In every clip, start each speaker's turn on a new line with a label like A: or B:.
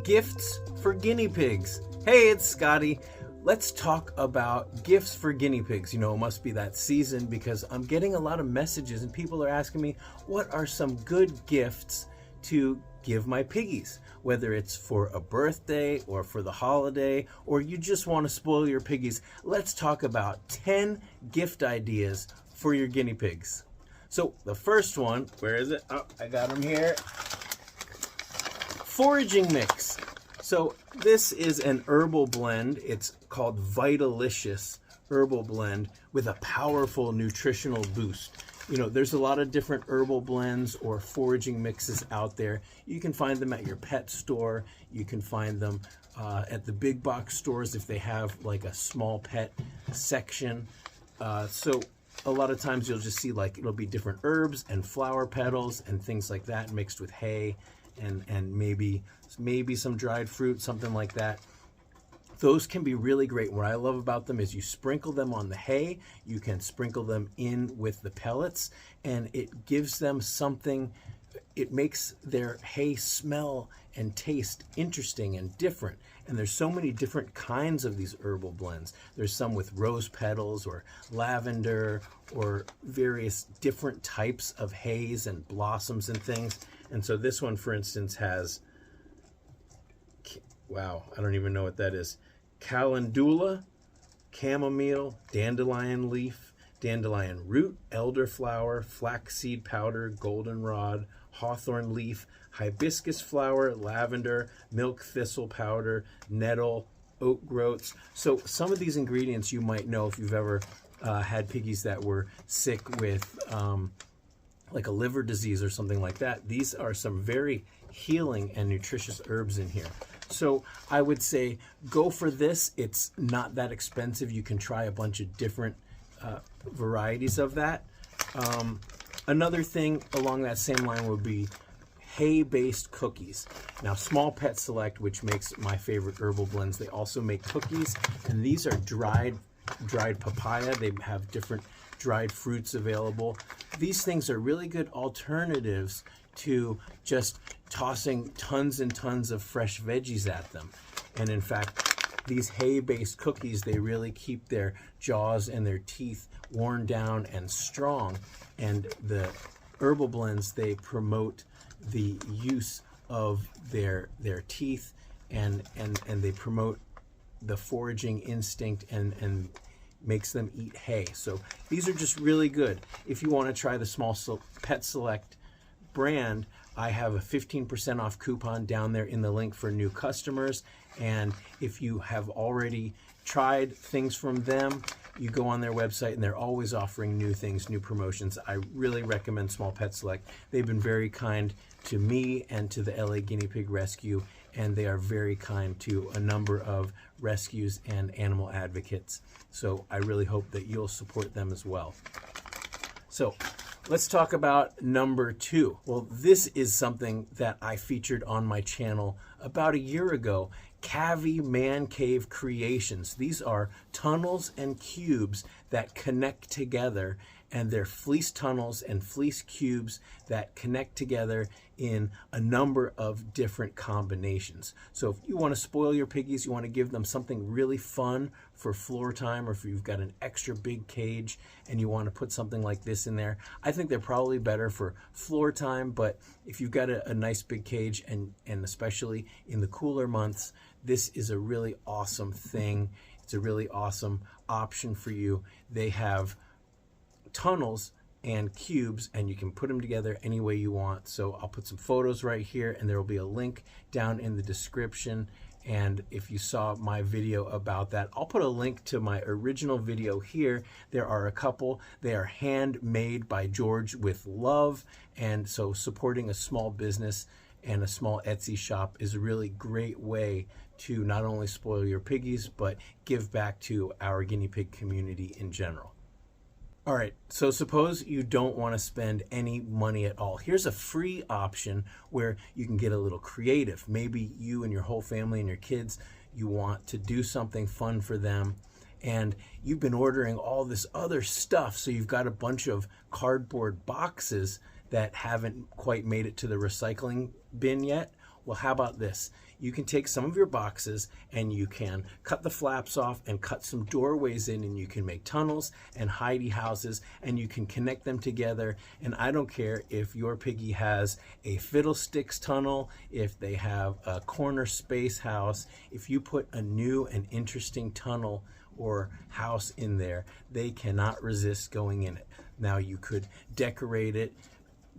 A: Gifts for guinea pigs. Hey, it's Scotty. Let's talk about gifts for guinea pigs. You know, it must be that season because I'm getting a lot of messages and people are asking me, what are some good gifts to give my piggies? Whether it's for a birthday or for the holiday, or you just want to spoil your piggies. Let's talk about 10 gift ideas for your guinea pigs. So the first one, where is it? Oh, I got them here. Foraging mix. So this is an herbal blend. It's called Vitalicious Herbal Blend with a powerful nutritional boost. You know, there's a lot of different herbal blends or foraging mixes out there. You can find them at your pet store. You can find them at the big box stores if they have like a small pet section. So a lot of times you'll just see like it'll be different herbs and flower petals and things like that mixed with hay and maybe some dried fruit, something like that. Those can be really great. What I love about them is you sprinkle them on the hay, you can sprinkle them in with the pellets, and it gives them something, it makes their hay smell and taste interesting and different. And there's so many different kinds of these herbal blends. There's some with rose petals or lavender or various different types of hays and blossoms and things. And so this one, for instance, has, wow, I don't even know what that is. Calendula, chamomile, dandelion leaf, dandelion root, elderflower, flaxseed powder, goldenrod, hawthorn leaf, hibiscus flower, lavender, milk thistle powder, nettle, oat groats. So some of these ingredients you might know if you've ever had piggies that were sick with like a liver disease or something like that. These are some very healing and nutritious herbs in here. So I would say go for this. It's not that expensive. You can try a bunch of different varieties of that. Another thing along that same line would be hay-based cookies. Now, Small Pet Select, which makes my favorite herbal blends, they also make cookies, and these are dried papaya. They have different dried fruits available. These things are really good alternatives to just tossing tons and tons of fresh veggies at them. And in fact, these hay-based cookies, they really keep their jaws and their teeth worn down and strong. And the herbal blends, they promote the use of their teeth and they promote the foraging instinct and makes them eat hay. So these are just really good. If you want to try the Small Pet Select brand, I have a 15% off coupon down there in the link for new customers. And if you have already tried things from them, you go on their website and they're always offering new things, new promotions. I really recommend Small Pet Select. They've been very kind to me and to the LA Guinea Pig Rescue, and they are very kind to a number of rescues and animal advocates. So I really hope that you'll support them as well. So let's talk about number 2. Well, this is something that I featured on my channel about a year ago. Cavi Man Cave Creations. These are tunnels and cubes that connect together, and they're fleece tunnels and fleece cubes that connect together in a number of different combinations. So if you want to spoil your piggies, you want to give them something really fun for floor time, or if you've got an extra big cage and you want to put something like this in there, I think they're probably better for floor time. But if you've got a nice big cage, and especially in the cooler months, this is a really awesome thing. It's a really awesome option for you. They have tunnels and cubes, and you can put them together any way you want. So I'll put some photos right here, and there will be a link down in the description. And if you saw my video about that, I'll put a link to my original video here. There are a couple. They are handmade by George with love, and so supporting a small business and a small Etsy shop is a really great way to not only spoil your piggies, but give back to our guinea pig community in general. All right, so suppose you don't want to spend any money at all. Here's a free option where you can get a little creative. Maybe you and your whole family and your kids, you want to do something fun for them, and you've been ordering all this other stuff, so you've got a bunch of cardboard boxes that haven't quite made it to the recycling bin yet. Well, how about this? You can take some of your boxes and you can cut the flaps off and cut some doorways in, and you can make tunnels and hidey houses, and you can connect them together. And I don't care if your piggy has a fiddlesticks tunnel, if they have a corner space house, if you put a new and interesting tunnel or house in there, they cannot resist going in it. Now you could decorate it.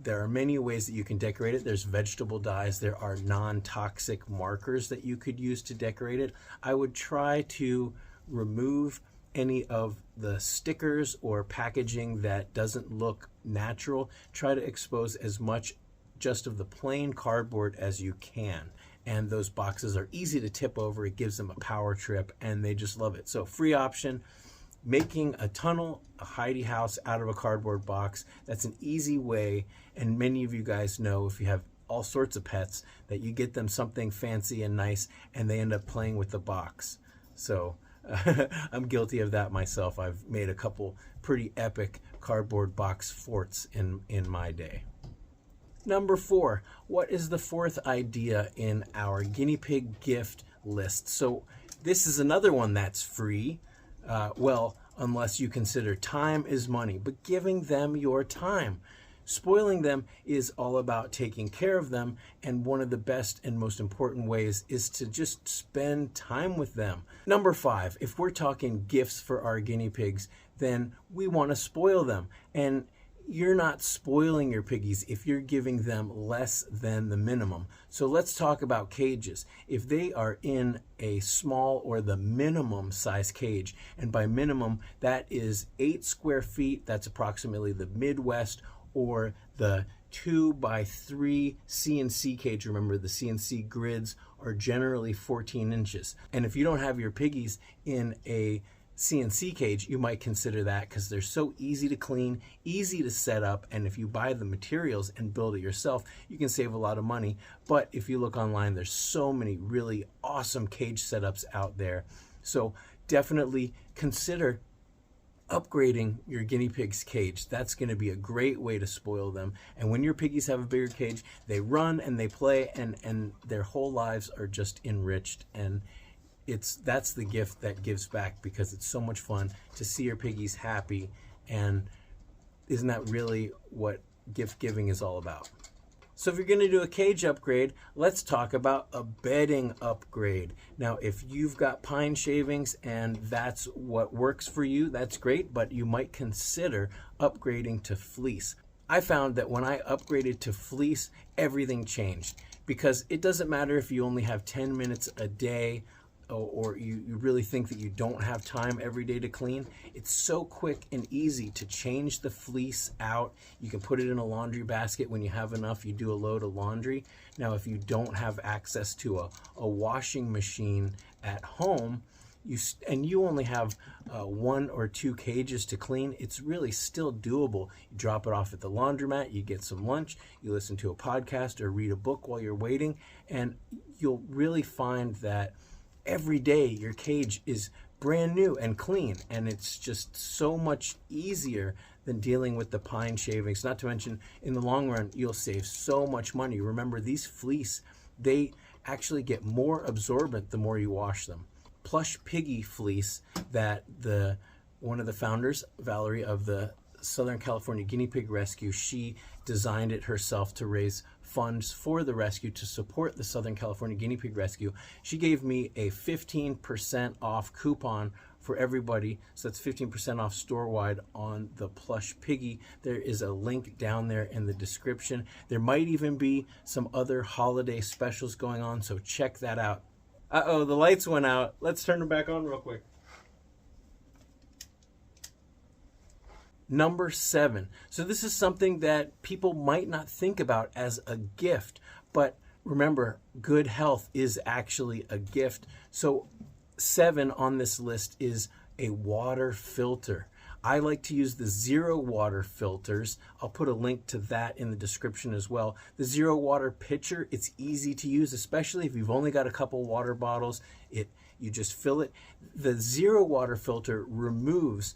A: There are many ways that you can decorate it. There's vegetable dyes. There are non-toxic markers that you could use to decorate it. I would try to remove any of the stickers or packaging that doesn't look natural. Try to expose as much just of the plain cardboard as you can. And those boxes are easy to tip over. It gives them a power trip, and they just love it. So free option. Making a tunnel, a hidey house out of a cardboard box, that's an easy way. And many of you guys know, if you have all sorts of pets, that you get them something fancy and nice and they end up playing with the box. So I'm guilty of that myself. I've made a couple pretty epic cardboard box forts in my day. Number 4, what is the fourth idea in our guinea pig gift list? So this is another one that's free. Well, unless you consider time is money, but giving them your time. Spoiling them is all about taking care of them, and one of the best and most important ways is to just spend time with them. Number 5, if we're talking gifts for our guinea pigs, then we want to spoil them. And you're not spoiling your piggies if you're giving them less than the minimum. So let's talk about cages. If they are in a small or the minimum size cage, and by minimum that is 8 square feet, that's approximately the Midwest, or the 2x3 CNC cage. Remember, the CNC grids are generally 14 inches. And if you don't have your piggies in a CNC cage, you might consider that, because they're so easy to clean, easy to set up, and if you buy the materials and build it yourself, you can save a lot of money. But if you look online, there's so many really awesome cage setups out there. So definitely consider upgrading your guinea pig's cage. That's going to be a great way to spoil them. And when your piggies have a bigger cage, they run and they play, and their whole lives are just enriched. And that's the gift that gives back, because it's so much fun to see your piggies happy. And isn't that really what gift giving is all about? So if you're going to do a cage upgrade, let's talk about a bedding upgrade. Now, if you've got pine shavings and that's what works for you, that's great, but you might consider upgrading to fleece. I found that when I upgraded to fleece, everything changed, because it doesn't matter if you only have 10 minutes a day, or you really think that you don't have time every day to clean. It's so quick and easy to change the fleece out. You can put it in a laundry basket. When you have enough, you do a load of laundry. Now, if you don't have access to a washing machine at home, you only have 1 or 2 cages to clean, it's really still doable. You drop it off at the laundromat, you get some lunch, you listen to a podcast or read a book while you're waiting, and you'll really find that every day your cage is brand new and clean, and it's just so much easier than dealing with the pine shavings. Not to mention, in the long run, you'll save so much money. Remember, these fleece, they actually get more absorbent the more you wash them. Plush Piggy fleece that one of the founders, Valerie, of the Southern California Guinea Pig Rescue, she designed it herself to raise funds for the rescue, to support the Southern California Guinea Pig Rescue. She gave me a 15% off coupon for everybody, so that's 15% off store-wide on the Plush Piggy. There is a link down there in the description. There might even be some other holiday specials going on, so check that out. Uh-oh, the lights went out. Let's turn them back on real quick. Number 7. So this is something that people might not think about as a gift, but remember, good health is actually a gift. So 7 on this list is a water filter. I like to use the zero water filters. I'll put a link to that in the description as well. The zero water pitcher, it's easy to use, especially if you've only got a couple water bottles. You just fill it. The zero water filter removes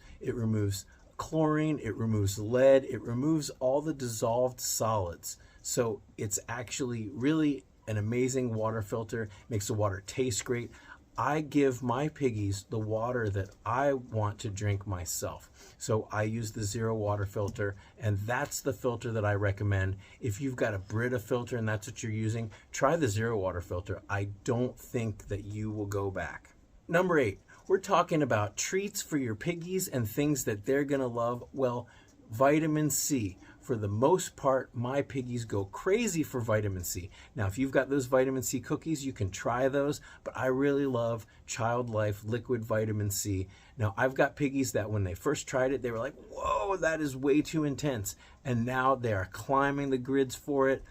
A: chlorine, it removes lead, it removes all the dissolved solids. So it's actually really an amazing water filter, makes the water taste great. I give my piggies the water that I want to drink myself. So I use the Zero water filter, and that's the filter that I recommend. If you've got a Brita filter and that's what you're using, try the Zero water filter. I don't think that you will go back. Number 8, we're talking about treats for your piggies and things that they're gonna love. Well, vitamin C. For the most part, my piggies go crazy for vitamin C. Now, if you've got those vitamin C cookies, you can try those, but I really love Child Life liquid vitamin C. Now, I've got piggies that when they first tried it, they were like, whoa, that is way too intense. And now they are climbing the grids for it.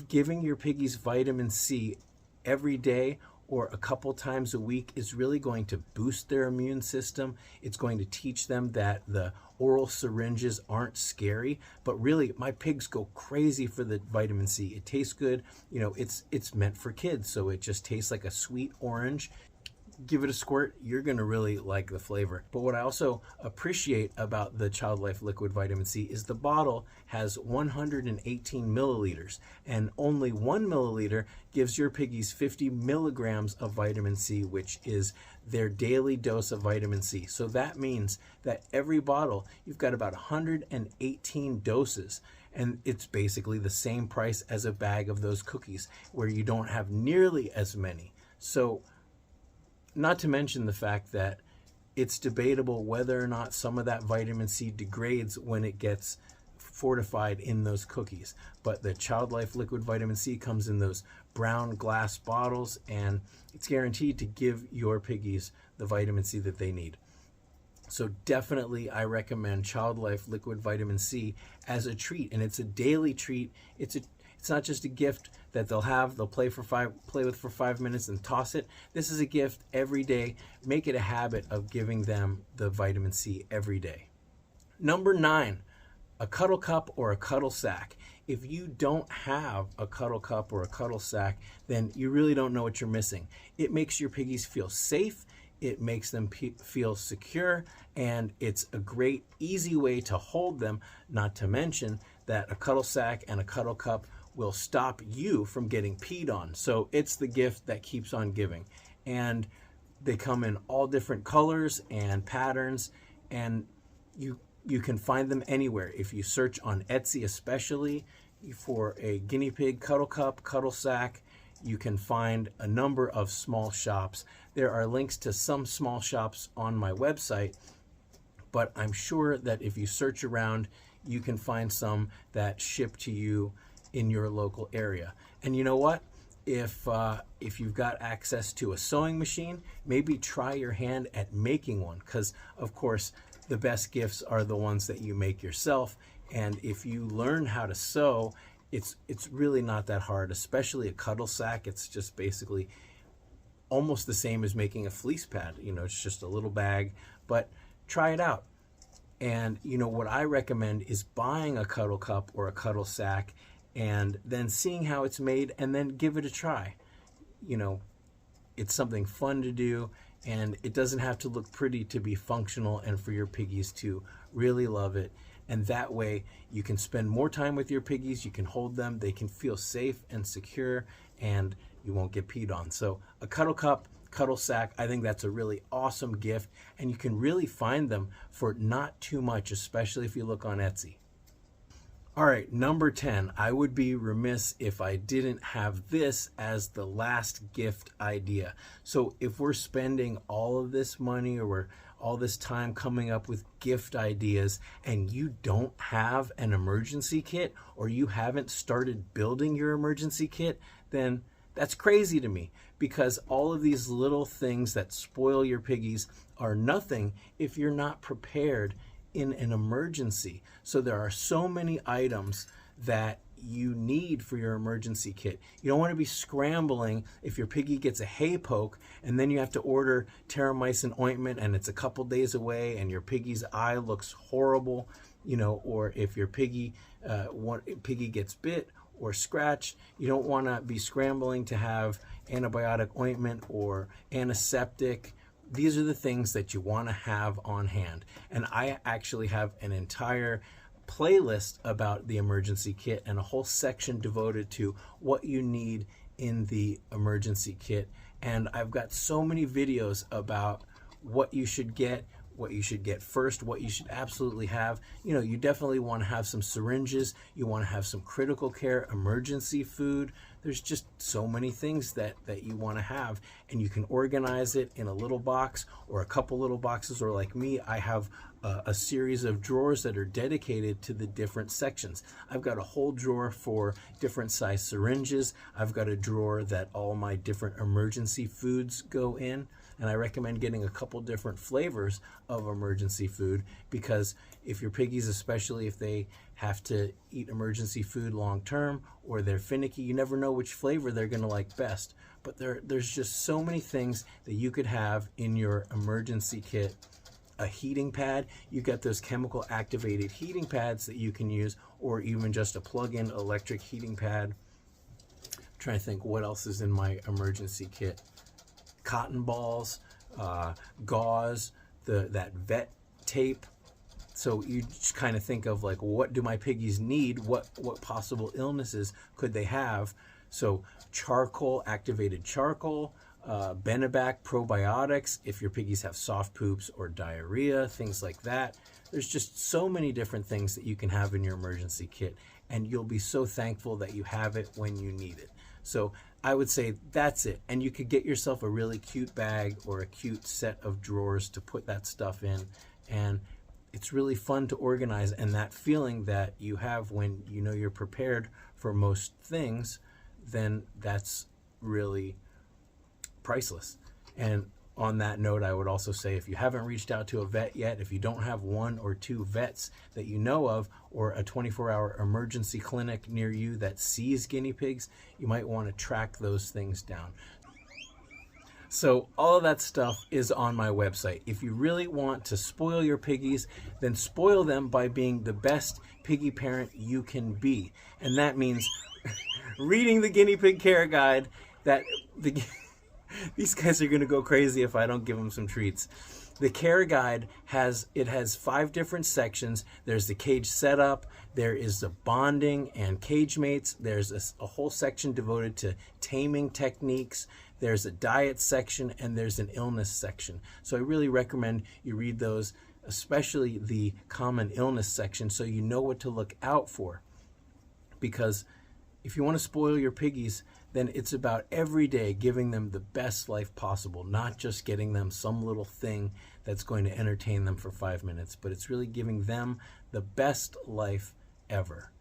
A: Giving your piggies vitamin C every day or a couple times a week is really going to boost their immune system. It's going to teach them that the oral syringes aren't scary, but really my pigs go crazy for the vitamin C. It tastes good. You know, it's meant for kids, so it just tastes like a sweet orange. Give it a squirt, you're gonna really like the flavor. But what I also appreciate about the Child Life liquid vitamin C is the bottle has 118 milliliters, and only 1 milliliter gives your piggies 50 milligrams of vitamin C, which is their daily dose of vitamin C. So that means that every bottle, you've got about 118 doses, and it's basically the same price as a bag of those cookies, where you don't have nearly as many. So not to mention the fact that it's debatable whether or not some of that vitamin C degrades when it gets fortified in those cookies. But the Child Life liquid vitamin C comes in those brown glass bottles, and it's guaranteed to give your piggies the vitamin C that they need. So definitely I recommend Child Life liquid vitamin C as a treat, and it's a daily treat. It's not just a gift that they'll play with for 5 minutes and toss it. This is a gift every day. Make it a habit of giving them the vitamin C every day. Number 9, a cuddle cup or a cuddle sack. If you don't have a cuddle cup or a cuddle sack, then you really don't know what you're missing. It makes your piggies feel safe. It makes them feel secure, and it's a great, easy way to hold them, not to mention that a cuddle sack and a cuddle cup will stop you from getting peed on. So it's the gift that keeps on giving. And they come in all different colors and patterns, and you can find them anywhere. If you search on Etsy, especially for a guinea pig cuddle cup, cuddle sack, you can find a number of small shops. There are links to some small shops on my website, but I'm sure that if you search around, you can find some that ship to you in your local area. And you know what? If you've got access to a sewing machine, maybe try your hand at making one, because of course the best gifts are the ones that you make yourself. And if you learn how to sew, it's really not that hard, especially a cuddle sack. It's just basically almost the same as making a fleece pad. You know, it's just a little bag, but try it out. And you know what I recommend is buying a cuddle cup or a cuddle sack and then seeing how it's made, and then give it a try. You know, it's something fun to do, and it doesn't have to look pretty to be functional and for your piggies to really love it. And that way you can spend more time with your piggies, you can hold them, they can feel safe and secure, and you won't get peed on. So a cuddle cup, cuddle sack, I think that's a really awesome gift, and you can really find them for not too much, especially if you look on Etsy. All right, number 10, I would be remiss if I didn't have this as the last gift idea. So if we're spending all of this money, or we're all this time coming up with gift ideas, and you don't have an emergency kit, or you haven't started building your emergency kit, then that's crazy to me, because all of these little things that spoil your piggies are nothing if you're not prepared in an emergency. So there are so many items that you need for your emergency kit. You don't want to be scrambling if your piggy gets a hay poke and then you have to order terramycin ointment and it's a couple days away and your piggy's eye looks horrible, you know, or if your piggy gets bit or scratched, you don't want to be scrambling to have antibiotic ointment or antiseptic. These are the things that you want to have on hand. And I actually have an entire playlist about the emergency kit and a whole section devoted to what you need in the emergency kit. And I've got so many videos about what you should get first, what you should absolutely have. You know, you definitely want to have some syringes, you want to have some critical care emergency food. There's just so many things that you want to have, and you can organize it in a little box or a couple little boxes, or like me, I have a series of drawers that are dedicated to the different sections. I've got a whole drawer for different size syringes. I've got a drawer that all my different emergency foods go in. And I recommend getting a couple different flavors of emergency food, because if your piggies, especially if they have to eat emergency food long term or they're finicky, you never know which flavor they're going to like best. But there's just so many things that you could have in your emergency kit. A heating pad, you got those chemical activated heating pads that you can use, or even just a plug-in electric heating pad. I'm trying to think what else is in my emergency kit. Cotton balls, gauze, that vet tape. So you just kind of think of like, what do my piggies need? What possible illnesses could they have? So charcoal, activated charcoal, Benebac probiotics if your piggies have soft poops or diarrhea, things like that. There's just so many different things that you can have in your emergency kit, and you'll be so thankful that you have it when you need it. So I would say that's it. And you could get yourself a really cute bag or a cute set of drawers to put that stuff in. And it's really fun to organize. And that feeling that you have when you know you're prepared for most things, then that's really priceless. And on that note, I would also say, if you haven't reached out to a vet yet, if you don't have 1 or 2 vets that you know of, or a 24-hour emergency clinic near you that sees guinea pigs, you might want to track those things down. So all of that stuff is on my website. If you really want to spoil your piggies, then spoil them by being the best piggy parent you can be. And that means reading the guinea pig care guide. These guys are going to go crazy if I don't give them some treats. The care guide has 5 different sections. There's the cage setup, there is the bonding and cage mates, there's a whole section devoted to taming techniques, there's a diet section, and there's an illness section. So I really recommend you read those, especially the common illness section, so you know what to look out for. Because if you want to spoil your piggies, then it's about every day giving them the best life possible, not just getting them some little thing that's going to entertain them for 5 minutes, but it's really giving them the best life ever.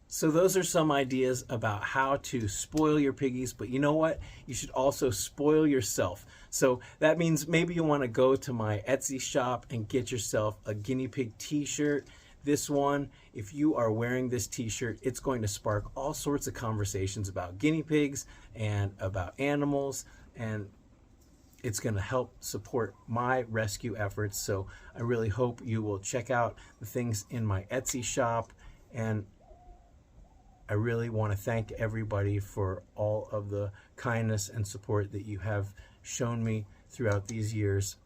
A: So those are some ideas about how to spoil your piggies, but you know what? You should also spoil yourself. So that means maybe you want to go to my Etsy shop and get yourself a guinea pig t-shirt. This one, if you are wearing this t-shirt, it's going to spark all sorts of conversations about guinea pigs and about animals, and it's going to help support my rescue efforts. So I really hope you will check out the things in my Etsy shop, and I really want to thank everybody for all of the kindness and support that you have shown me throughout these years.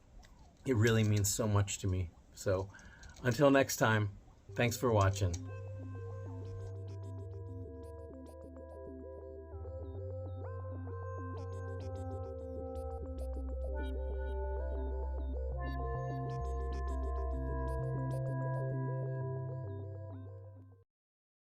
A: It really means so much to me. So until next time, thanks for watching.